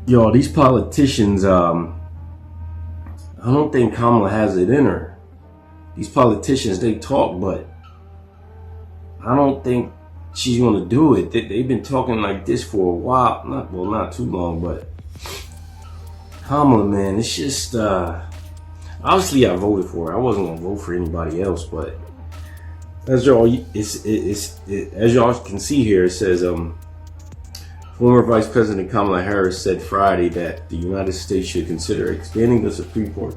Yo, these politicians, I don't think Kamala has it in her. These politicians, they talk, but I don't think she's going to do it. They've been talking like this for a while. Not too long, but Kamala, man, it's just, obviously I voted for her. I wasn't going to vote for anybody else, but as y'all can see here, it says, former Vice President Kamala Harris said Friday that the United States should consider expanding the Supreme Court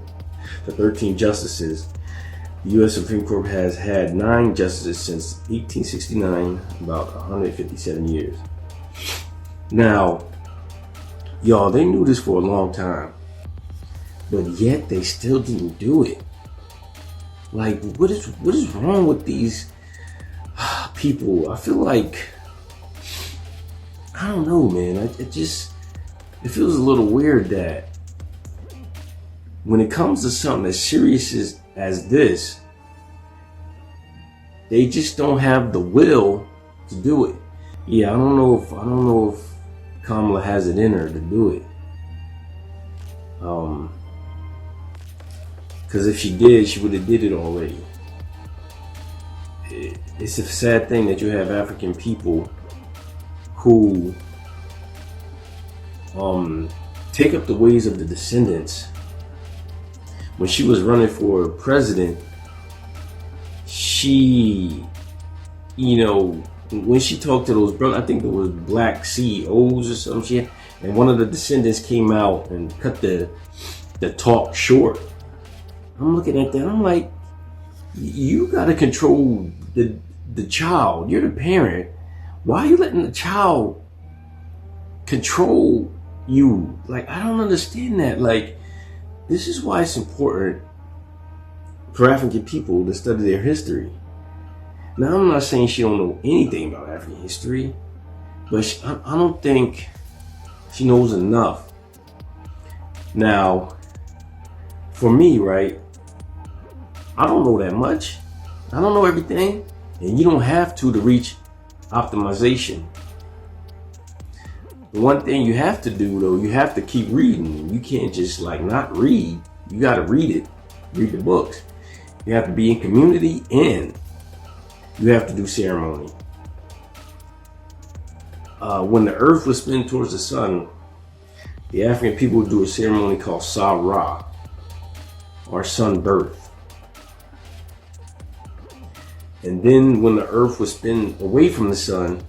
to 13 justices. The U.S. Supreme Court has had 9 justices since 1869, about 157 years. Now, y'all, they knew this for a long time, but yet they still didn't do it. Like, what is wrong with these people? I feel like, I don't know, man. It feels a little weird that when it comes to something as serious as this, they just don't have the will to do it. Yeah, I don't know if Kamala has it in her to do it. Because if she did, she would have did it already. It's a sad thing that you have African people who take up the ways of the descendants. When she was running for president, she, when she talked to those brothers, I think it was black CEOs or some shit, and one of the descendants came out and cut the talk short. I'm looking at that, I'm like, you gotta control the child. You're the parent. Why are you letting the child control you? Like, I don't understand that. Like, this is why it's important for African people to study their history. Now, I'm not saying she don't know anything about African history, but I don't think she knows enough. Now, for me, right, I don't know that much. I don't know everything, and you don't have to reach optimization. The one thing you have to do, though, you have to keep reading. You can't just not read. You got to read it. Read the books. You have to be in community, and you have to do ceremony. When the earth was spinning towards the sun, the African people would do a ceremony called Sa-Ra, or sun birth. And then when the earth was spinning away from the sun,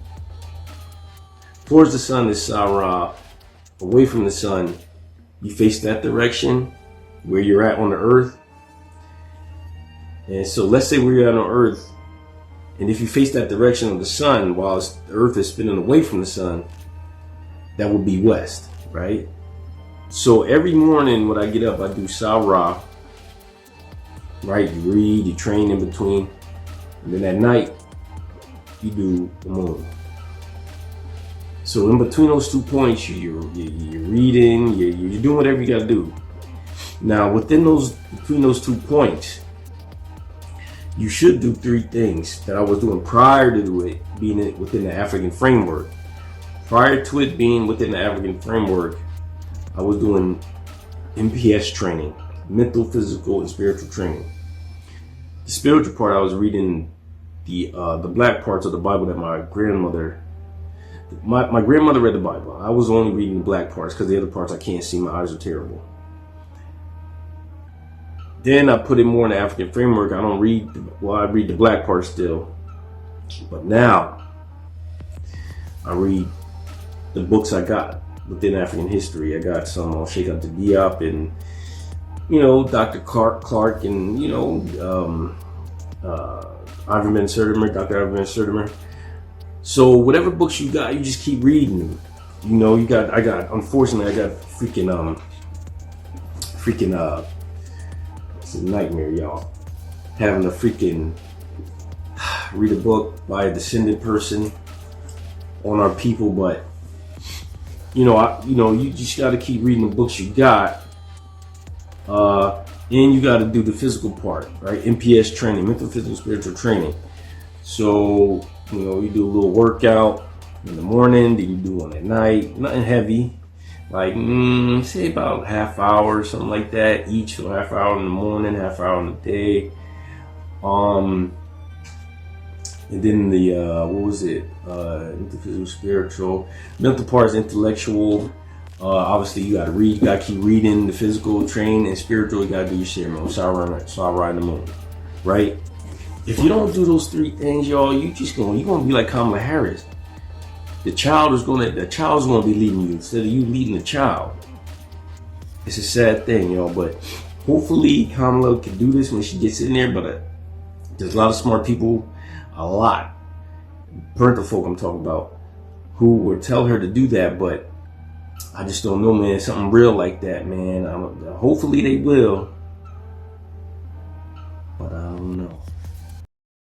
towards the sun is Sa-Ra, away from the sun, you face that direction where you're at on the earth. And so let's say where you're at on earth, and if you face that direction of the sun while the earth is spinning away from the sun, that would be west, right? So every morning when I get up, I do Sa-Ra, right? You read, you train in between. And then at night, you do the moon. So in between those 2 points, you're reading, you're doing whatever you got to do. Now, between those 2 points, you should do 3 things that I was doing prior to it being within the African framework. Prior to it being within the African framework, I was doing MPS training, mental, physical, and spiritual training. The spiritual part, I was reading the black parts of the Bible that my grandmother read the Bible. I was only reading the black parts because the other parts I can't see. My eyes are terrible. Then I put it more in the African framework. I read the black part still. But now I read the books I got within African history. I got some on Sheikh Anta Diop and, Dr. Clark and, Dr. Ivan Sertimer. So whatever books you got, you just keep reading them. Unfortunately, I got it's a nightmare, y'all. Having to freaking read a book by a descendant person on our people, but you just got to keep reading the books you got, and you got to do the physical part, right? MPS training, mental, physical, spiritual training. So you do a little workout in the morning, then you do one at night. Nothing heavy, like say about half hour or something like that each. So half hour in the morning, half hour in the day. And then the what was it? Physical, spiritual, mental part is intellectual. Obviously, you gotta read. You gotta keep reading. The physical, train, and spiritual. You gotta do your shit, man. So I ride the moon, right? If you don't do those three things, y'all, you're gonna be like Kamala Harris. The child's gonna be leading you instead of you leading the child. It's a sad thing, y'all, but hopefully Kamala can do this when she gets in there. But there's a lot of smart people, a lot parental folk I'm talking about, who will tell her to do that. But I just don't know, man. Something real like that, man. Hopefully they will.